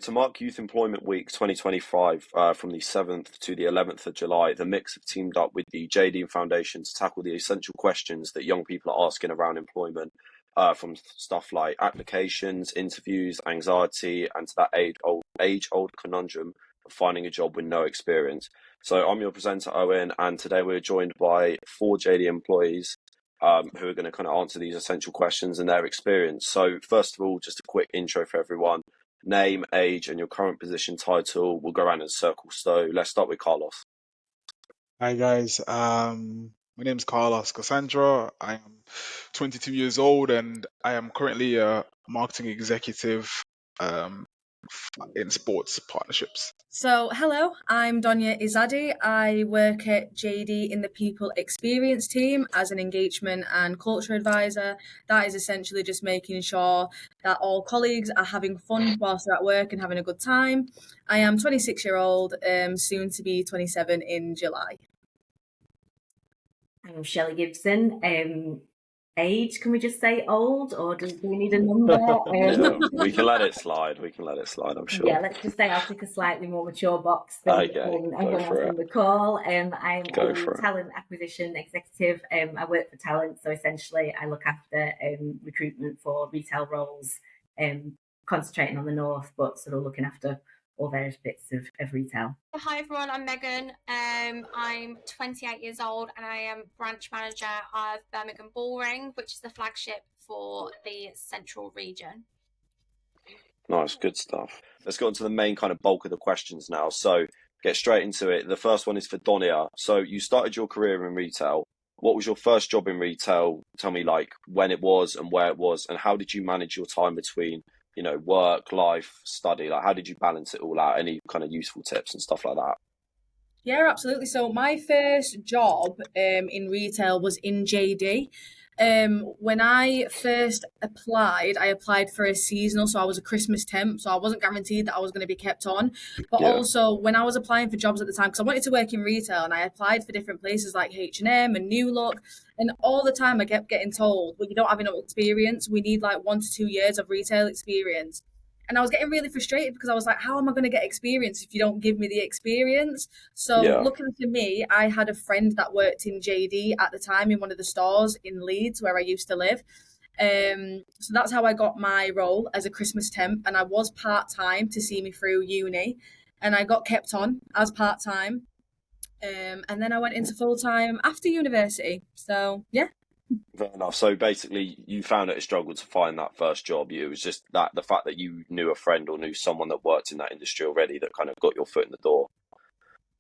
To mark Youth Employment Week 2025 from the 7th to the 11th of July, the Mix have teamed up with the JD Foundation to tackle the essential questions that young people are asking around employment, from stuff like applications, interviews, anxiety, and to that age-old conundrum of finding a job with no experience. So I'm your presenter, Owen, and today we're joined by 4 JD employees who are going to kind of answer these essential questions and their experience. So first of all, just a quick intro for everyone. Name, age, and your current position title. We'll go around in a circle. So let's start with Carlos. Hi guys, my name is Carlos Cassandra. I am 22 years old and I am currently a marketing executive in sports partnerships. So, hello, I'm Donya Izadi. I work at JD in the People Experience team as an engagement and culture advisor. That is essentially just making sure that all colleagues are having fun whilst they're at work and having a good time. I am 26-year-old, soon to be 27 in July. I'm Shelley Gibson. Age, can we just say old, or do we need a number? We can let it slide. I'm sure. Yeah, let's just say I'll tick a slightly more mature box than everyone else on the call. I'm a talent acquisition executive. I work for talent, so essentially I look after recruitment for retail roles, concentrating on the north, but sort of looking after all various bits of retail. Hi everyone, I'm Megan. I'm 28 years old and I am branch manager of Birmingham Bullring, which is the flagship for the central region. Nice, good stuff. Let's go on to the main kind of bulk of the questions now. So get straight into it. The first one is for Donia. So you started your career in retail. What was your first job in retail? Tell me like when it was and where it was, and how did you manage your time between work, life, study? Like, how did you balance it all out? Any kind of useful tips and stuff like that? Yeah, absolutely. So my first job in retail was in JD. When I first applied, I applied for a seasonal, so I was a Christmas temp, so I wasn't guaranteed that I was going to be kept on. But also, when I was applying for jobs at the time, because I wanted to work in retail, and I applied for different places like H&M and New Look, and all the time I kept getting told, well, you don't have enough experience. We need like 1 to 2 years of retail experience. And I was getting really frustrated because I was like, how am I going to get experience if you don't give me the experience? So luckily for me, I had a friend that worked in JD at the time in one of the stores in Leeds where I used to live. So that's how I got my role as a Christmas temp. And I was part-time to see me through uni. And I got kept on as part-time. And then I went into full-time after university. So, yeah. Fair enough. So basically, you found it a struggle to find that first job. It was just that the fact that you knew a friend or knew someone that worked in that industry already that kind of got your foot in the door.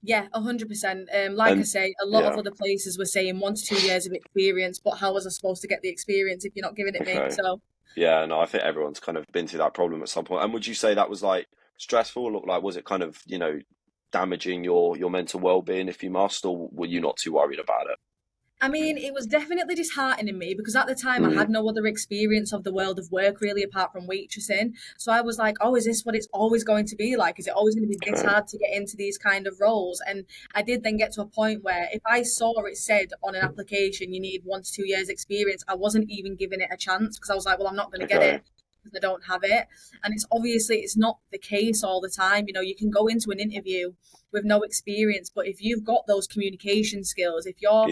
Yeah, 100%. I say, a lot of other places were saying 1 to 2 years of experience, but how was I supposed to get the experience if you're not giving it me? So yeah, no, I think everyone's kind of been through that problem at some point. And would you say that was like stressful, or like was it kind of damaging your mental well-being, if you must, or were you not too worried about it? I mean, it was definitely disheartening me because at the time I had no other experience of the world of work really apart from waitressing. So I was like, oh, is this what it's always going to be like? Is it always going to be this hard to get into these kind of roles? And I did then get to a point where if I saw it said on an application, you need 1 to 2 years experience, I wasn't even giving it a chance because I was like, well, I'm not going to get it because I don't have it. And it's not the case all the time. You can go into an interview with no experience, but if you've got those communication skills, if you're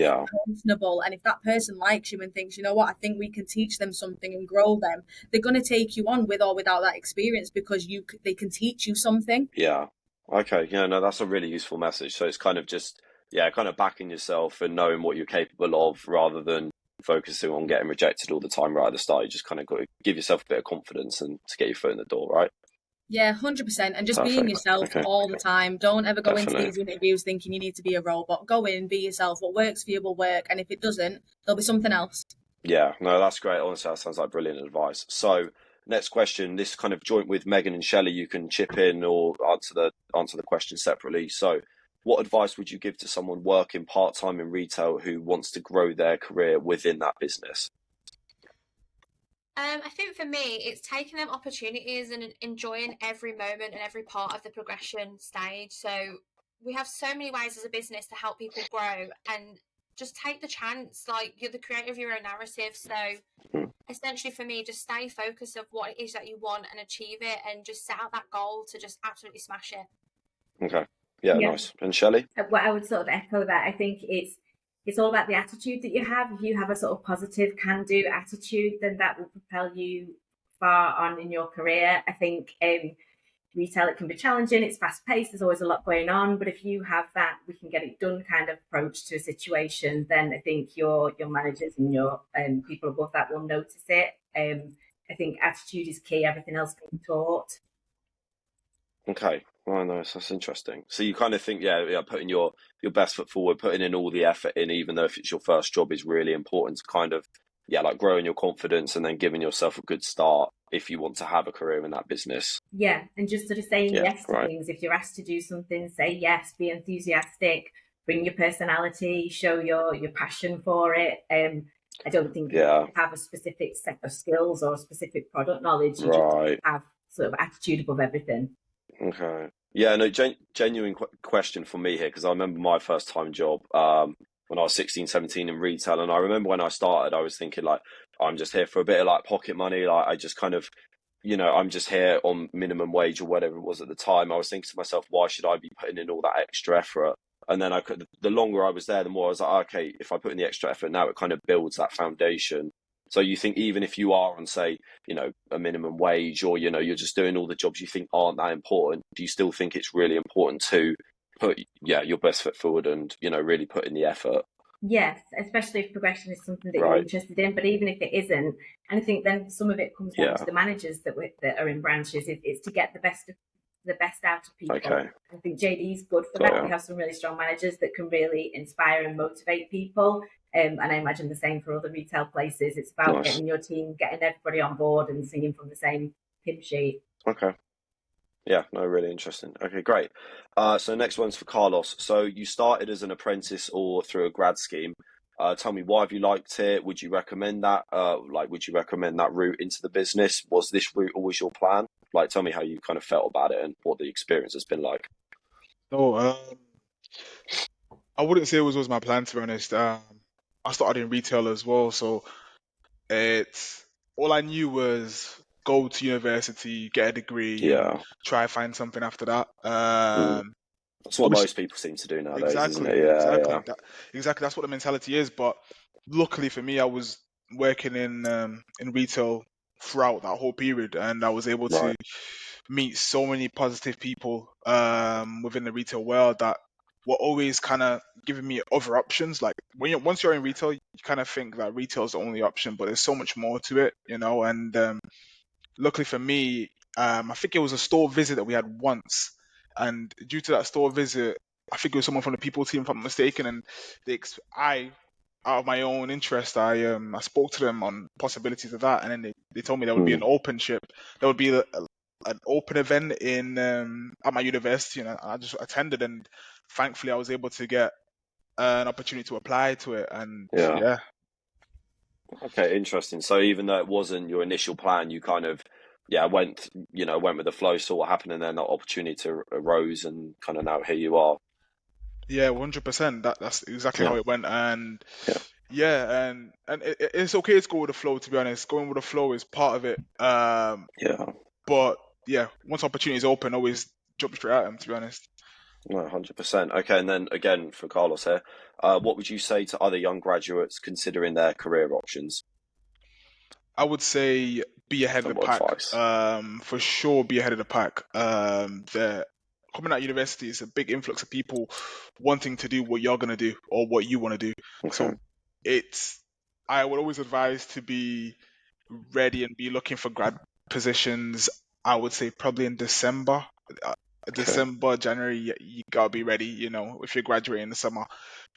personable, and if that person likes you and thinks, you know what, I think we can teach them something and grow them, they're going to take you on with or without that experience because they can teach you something. Yeah. Okay. Yeah, no, that's a really useful message. So it's kind of just, kind of backing yourself and knowing what you're capable of rather than focusing on getting rejected all the time right at the start. You just kind of got to give yourself a bit of confidence and to get your foot in the door, right? Yeah, 100%. And just being yourself all the time. Don't ever go into these interviews thinking you need to be a robot. Go in, be yourself. What works for you will work. And if it doesn't, there'll be something else. Yeah, no, that's great. Honestly, that sounds like brilliant advice. So next question, this kind of joint with Megan and Shelley, you can chip in or answer the question separately. So what advice would you give to someone working part-time in retail who wants to grow their career within that business? I think for me, it's taking them opportunities and enjoying every moment and every part of the progression stage. So we have so many ways as a business to help people grow and just take the chance. Like, you're the creator of your own narrative. So essentially for me, just stay focused of what it is that you want and achieve it, and just set out that goal to just absolutely smash it. Okay. Yeah. Nice. And Shelley? Well, I would sort of echo that. I think it's all about the attitude that you have. If you have a sort of positive can-do attitude, then that will propel you far on in your career. I think retail, it can be challenging, it's fast-paced, there's always a lot going on, but if you have that we can get it done kind of approach to a situation, then I think your managers and your people above that will notice it. I think attitude is key, everything else can be taught. Okay. Well, nice. That's interesting. So you kind of think, putting your best foot forward, putting in all the effort in, even though if it's your first job, is really important to kind of, like growing your confidence and then giving yourself a good start if you want to have a career in that business. Yeah, and just sort of saying yes to things. If you're asked to do something, say yes, be enthusiastic, bring your personality, show your passion for it. I don't think you have a specific set of skills or specific product knowledge. You just have sort of attitude above everything. Okay. Yeah, no, genuine question for me here, because I remember my first time job when I was 16, 17 in retail. And I remember when I started, I was thinking like, I'm just here for a bit of like pocket money. Like I just kind of, I'm just here on minimum wage or whatever it was at the time. I was thinking to myself, why should I be putting in all that extra effort? And then the longer I was there, the more I was like, okay, if I put in the extra effort now, it kind of builds that foundation. So you think even if you are on, say, a minimum wage, or, you're just doing all the jobs you think aren't that important, do you still think it's really important to put, your best foot forward and, really put in the effort? Yes, especially if progression is something that you're interested in. But even if it isn't, and I think then some of it comes down to the managers that are in branches, it's to get the best out of people. Okay. I think JD's good for that. We have some really strong managers that can really inspire and motivate people. And I imagine the same for other retail places. It's about getting your team, getting everybody on board and singing from the same hymn sheet. Okay. Yeah, no, really interesting. Okay, great. So next one's for Carlos. So you started as an apprentice or through a grad scheme. Tell me, why have you liked it? Would you recommend that? Would you recommend that route into the business? Was this route always your plan? Like, tell me how you kind of felt about it and what the experience has been like. No, I wouldn't say it was always my plan, to be honest. I started in retail as well, so it's all I knew was go to university, get a degree, and try to find something after that. That's what most people seem to do nowadays, isn't it? Exactly. That's what the mentality is. But luckily for me, I was working in retail throughout that whole period, and I was able to meet so many positive people within the retail world that were always kind of giving me other options. Like once you're in retail, you kind of think that retail is the only option, but there's so much more to it, And luckily for me, I think it was a store visit that we had once, and due to that store visit, I think it was someone from the people team, if I'm not mistaken, and out of my own interest, I spoke to them on possibilities of that, and then they told me there would be an open ship, there would be an open event in at my university, and I just attended, and thankfully I was able to get an opportunity to apply to it, and Okay, interesting. So even though it wasn't your initial plan, you kind of went with the flow, saw what happened, and then that opportunity arose, and kind of now here you are. Yeah, 100%. That's exactly how it went, and and it's okay to go with the flow. To be honest, going with the flow is part of it. But once opportunities open, always jump straight at them. To be honest. No, 100%. Okay, and then again for Carlos here, what would you say to other young graduates considering their career options? I would say be ahead of the pack. For sure, be ahead of the pack. Coming out of university is a big influx of people wanting to do what you're gonna do or what you want to do. Okay. So I would always advise to be ready and be looking for grad positions. I would say probably in December. December, January, you gotta be ready, if you're graduating in the summer.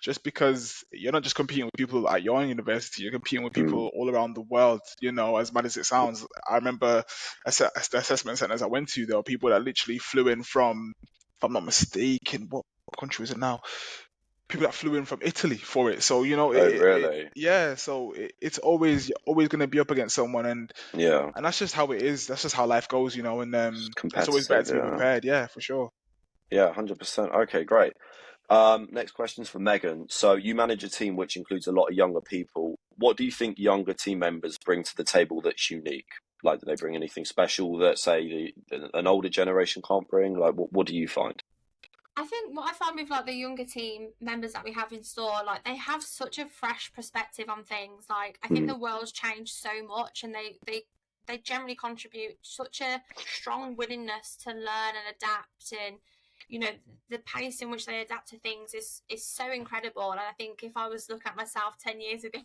Just because you're not just competing with people at your own university, you're competing with people all around the world, as bad as it sounds. I remember the assessment centers I went to, there were people that literally flew in from, if I'm not mistaken, what country is it now? People that flew in from Italy for it. So, really? So it's always going to be up against someone, and that's just how it is. That's just how life goes, and it's always better to be prepared. Yeah, for sure. Yeah, 100%. Okay, great. Next question's for Megan. So you manage a team which includes a lot of younger people. what do you think younger team members bring to the table that's unique? Like, do they bring anything special that, say, an older generation can't bring? Like, what do you find? I think what I find with like the younger team members that we have in store, like they have such a fresh perspective on things. Like I think the world's changed so much, and they generally contribute such a strong willingness to learn and adapt, and you know the pace in which they adapt to things is so incredible. And I think if I was looking at myself 10 years ago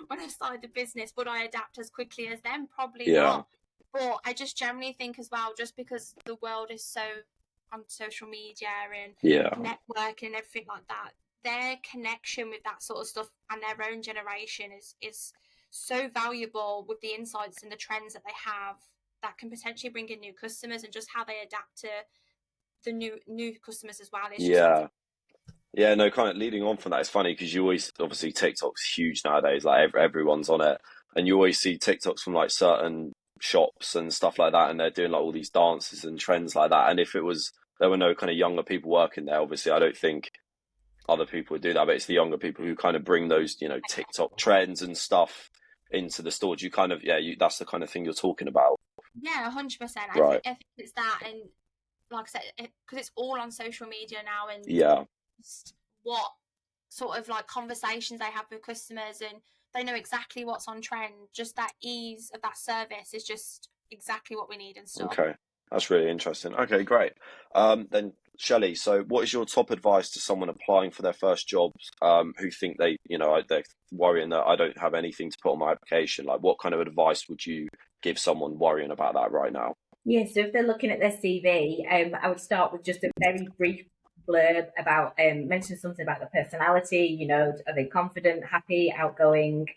when I started the business, would I adapt as quickly as them? Probably not. But I just generally think as well, just because the world is so on social media and networking and everything like that, their connection with that sort of stuff and their own generation is so valuable with the insights and the trends that they have that can potentially bring in new customers, and just how they adapt to the new customers as well. Yeah, no, kind of leading on from that, it's funny because you always, obviously TikTok's huge nowadays, like everyone's on it, and you always see TikToks from like certain shops and stuff like that, and they're doing like all these dances and trends like that. And if there were no kind of younger people working there, obviously I don't think other people would do that, but it's the younger people who kind of bring those, you know, TikTok trends and stuff into the store. Do you kind of, that's the kind of thing you're talking about? Yeah, 100%. Right. I think it's that, and like I said, because it's all on social media now, and what sort of like conversations they have with customers, and they know exactly what's on trend. Just that ease of that service is just exactly what we need and stuff. Okay, that's really interesting. Okay, great. Then Shelley, so what is your top advice to someone applying for their first jobs, who think they're worrying that I don't have anything to put on my application? Like, what kind of advice would you give someone worrying about that right now? Yeah, so if they're looking at their CV, I would start with just a very brief blurb about, mention something about their personality. You know, are they confident, happy, outgoing?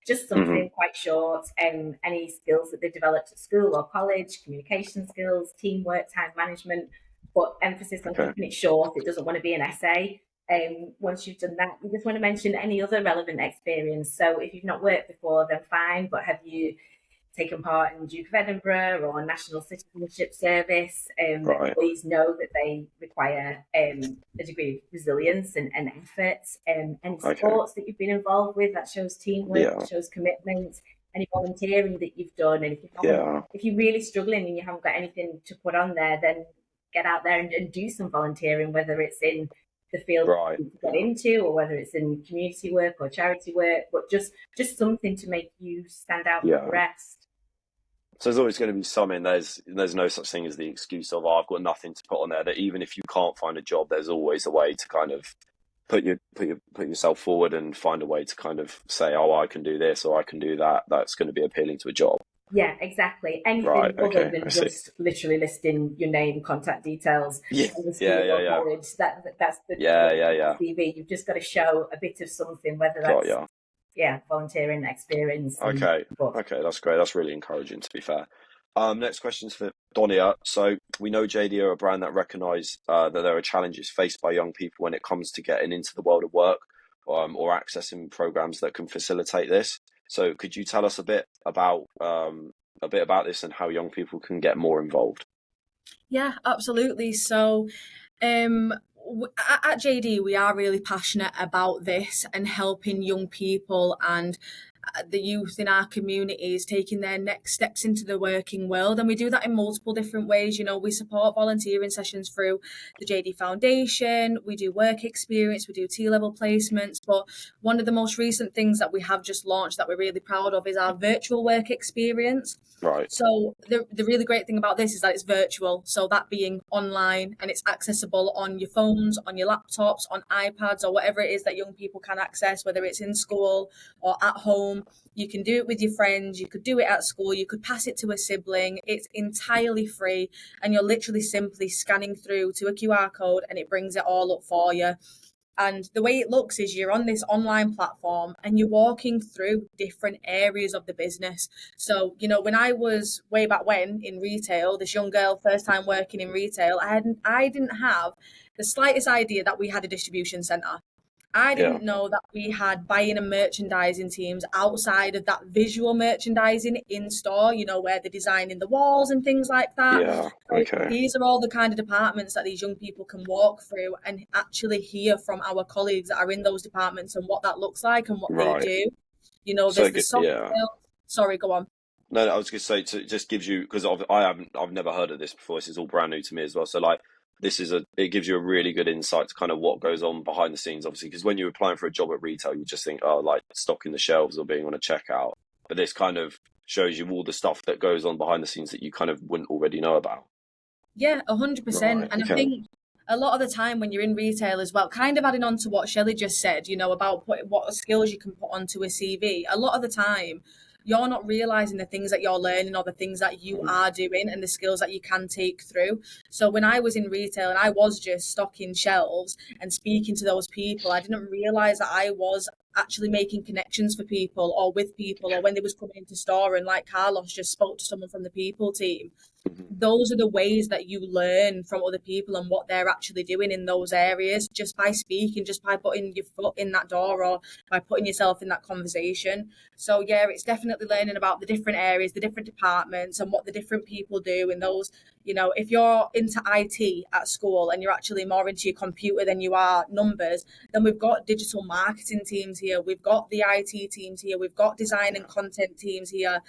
Just something quite short. Any skills that they developed at school or college, communication skills, teamwork, time management, but emphasis on keeping it short. It doesn't want to be an essay. Once you've done that, you just want to mention any other relevant experience. So if you've not worked before, then fine, but have you taken part in Duke of Edinburgh or National Citizenship Service? Employees know that they require a degree of resilience and effort. Any sports that you've been involved with, that shows teamwork, shows commitment. Any volunteering that you've done, and if you're really struggling and you haven't got anything to put on there, then get out there and do some volunteering, whether it's in the field to get into, or whether it's in community work or charity work, but just something to make you stand out from the rest. So there's always going to be something. There's no such thing as the excuse of, I've got nothing to put on there. That even if you can't find a job, there's always a way to kind of put yourself forward and find a way to kind of say, oh, I can do this or I can do that. That's going to be appealing to a job. Yeah, exactly. Anything other than just literally listing your name, contact details, college, that's the CV. You've just got to show a bit of something, whether that's volunteering experience. Okay, that's great. That's really encouraging, to be fair. Next question's for Donia. So we know JD are a brand that recognise that there are challenges faced by young people when it comes to getting into the world of work, or accessing programs that can facilitate this. So could you tell us a bit about this and how young people can get more involved? Yeah, absolutely. So at JD, we are really passionate about this and helping young people and the youth in our communities taking their next steps into the working world, and we do that in multiple different ways. You know, we support volunteering sessions through the JD Foundation, we do work experience, we do T-level placements, but one of the most recent things that we have just launched that we're really proud of is our virtual work experience. Right. So the really great thing about this is that it's virtual, so that being online, and it's accessible on your phones, on your laptops, on iPads, or whatever it is that young people can access, whether it's in school or at home. You can do it with your friends, you could do it at school, you could pass it to a sibling. It's entirely free, and you're literally simply scanning through to a QR code and it brings it all up for you. And the way it looks is you're on this online platform and you're walking through different areas of the business. So, you know, when I was way back when in retail, this young girl, first time working in retail, I didn't have the slightest idea that we had a distribution centre. I didn't know that we had buying and merchandising teams outside of that visual merchandising in store, you know, where they're designing the walls and things like that. Yeah, okay. These are all the kind of departments that these young people can walk through and actually hear from our colleagues that are in those departments and what that looks like and what they do. You know, there's the soft yeah. skills. Sorry, go on. No, I was going to say, it just gives you, because I've never heard of this before. This is all brand new to me as well. So like, it gives you a really good insight to kind of what goes on behind the scenes, obviously, because when you're applying for a job at retail, you just think, oh, like stocking the shelves or being on a checkout. But this kind of shows you all the stuff that goes on behind the scenes that you kind of wouldn't already know about. Yeah, 100%. Right, And okay. I think a lot of the time when you're in retail as well, kind of adding on to what Shelley just said, you know, about what skills you can put onto a CV, a lot of the time you're not realizing the things that you're learning or the things that you are doing and the skills that you can take through. So when I was in retail and I was just stocking shelves and speaking to those people, I didn't realize that I was actually making connections for people or with people, or when they was coming into store and like Carlos just spoke to someone from the people team. Those are the ways that you learn from other people and what they're actually doing in those areas, just by speaking, just by putting your foot in that door or by putting yourself in that conversation. So yeah, it's definitely learning about the different areas, the different departments and what the different people do in those. You know, if you're into IT at school and you're actually more into your computer than you are numbers, then we've got digital marketing teams here, we've got the IT teams here, we've got design and content teams here.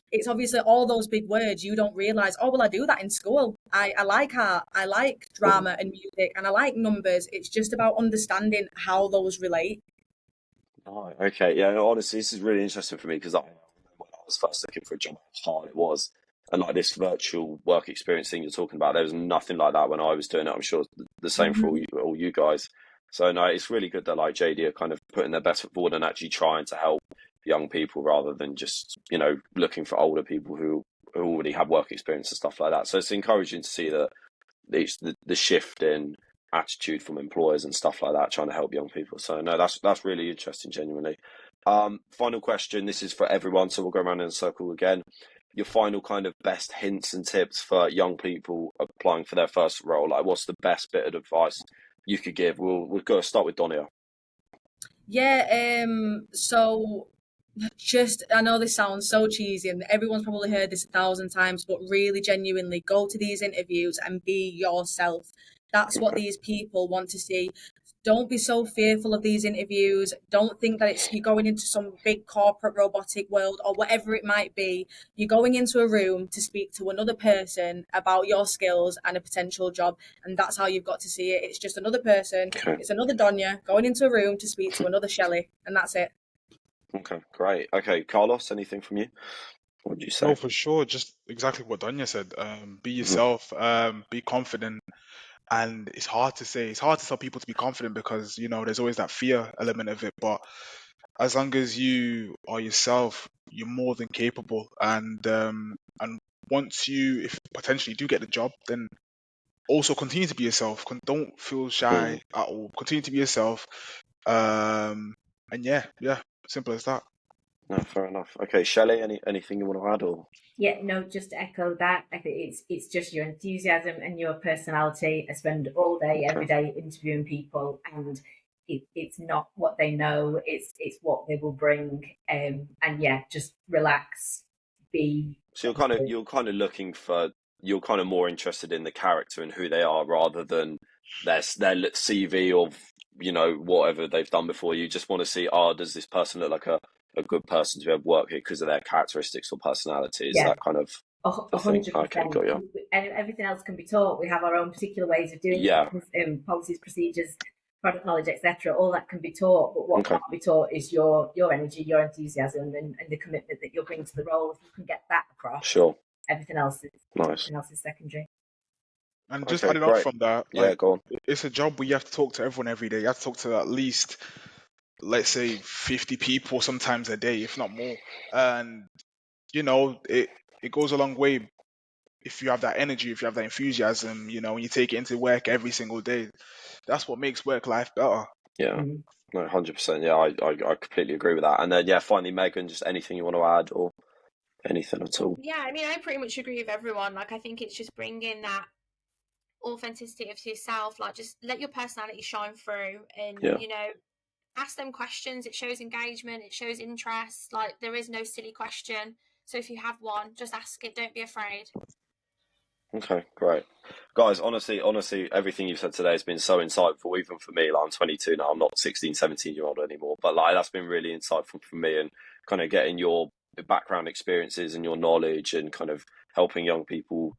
It's obviously all those big words you don't realize, oh, well, I do that in school. I like art, I like drama and music, and I like numbers. It's just about understanding how those relate. Oh, okay. Yeah, no, honestly, this is really interesting for me because when I was first looking for a job, how hard it was. And like this virtual work experience thing you're talking about, there was nothing like that when I was doing it. I'm sure the same for all you guys. So no, it's really good that like JD are kind of putting their best foot forward and actually trying to help young people rather than just, you know, looking for older people who already have work experience and stuff like that. So it's encouraging to see that the shift in attitude from employers and stuff like that, trying to help young people. So no, that's really interesting, genuinely. Final question. This is for everyone, so we'll go around in a circle again. Your final kind of best hints and tips for young people applying for their first role. Like, what's the best bit of advice you could give? We'll go start with Donia. Yeah. So just, I know this sounds so cheesy and everyone's probably heard this 1,000 times, but really genuinely go to these interviews and be yourself. That's what these people want to see. Don't be so fearful of these interviews. Don't think that you're going into some big corporate robotic world or whatever it might be. You're going into a room to speak to another person about your skills and a potential job. And that's how you've got to see it. It's just another person. Okay. It's another Donya going into a room to speak to another Shelley. And that's it. Okay, great. Okay, Carlos, anything from you? What would you say? No, for sure. Just exactly what Donya said. Be yourself. Be confident. And it's hard to say. It's hard to tell people to be confident because you know there's always that fear element of it. But as long as you are yourself, you're more than capable. And once you, if potentially do get the job, then also continue to be yourself. Don't feel shy at all. Continue to be yourself. And yeah, simple as that. No, fair enough. Okay, Shelley, anything you want to add or? Yeah, no, just to echo that. I think it's just your enthusiasm and your personality. I spend all day, every day interviewing people, and it's not what they know; it's what they will bring. And yeah, just relax. So you're kind of looking for, you're kind of more interested in the character and who they are rather than their CV of, you know, whatever they've done before. You just want to see, does this person look like a good person to have worked here because of their characteristics or personality? Is that kind of 100%. Okay, got you. And everything else can be taught. We have our own particular ways of doing things, policies, procedures, product knowledge, etc. All that can be taught, but what can't be taught is your energy, your enthusiasm, and the commitment that you'll bring to the role. If you can get that across, sure, everything else is nice. Everything else is secondary. And just adding on from that, go on. It's a job where you have to talk to everyone every day. You have to talk to at least, let's say, 50 people sometimes a day, if not more. And you know, it goes a long way if you have that energy, if you have that enthusiasm, you know, when you take it into work every single day. That's what makes work life better. Yeah. No, 100%. Yeah, I completely agree with that. And then finally, Megan, just anything you want to add or anything at all? Yeah, I mean, I pretty much agree with everyone. Like, I think it's just bringing that authenticity of yourself. Like, just let your personality shine through, and you know, ask them questions. It shows engagement. It shows interest. Like, there is no silly question. So if you have one, just ask it. Don't be afraid. Okay, great. Guys, honestly, everything you've said today has been so insightful, even for me. Like, I'm 22 now, I'm not 16, 17-year-old anymore, but like that's been really insightful for me, and kind of getting your background experiences and your knowledge and kind of helping young people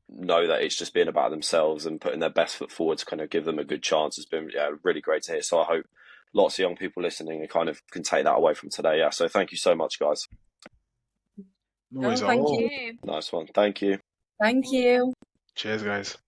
know that it's just being about themselves and putting their best foot forward to kind of give them a good chance has been really great to hear. So I hope lots of young people listening and kind of can take that away from today. Yeah, so thank you so much, guys. No worries at thank all. you. Nice one. Thank you. Thank you. Cheers, guys.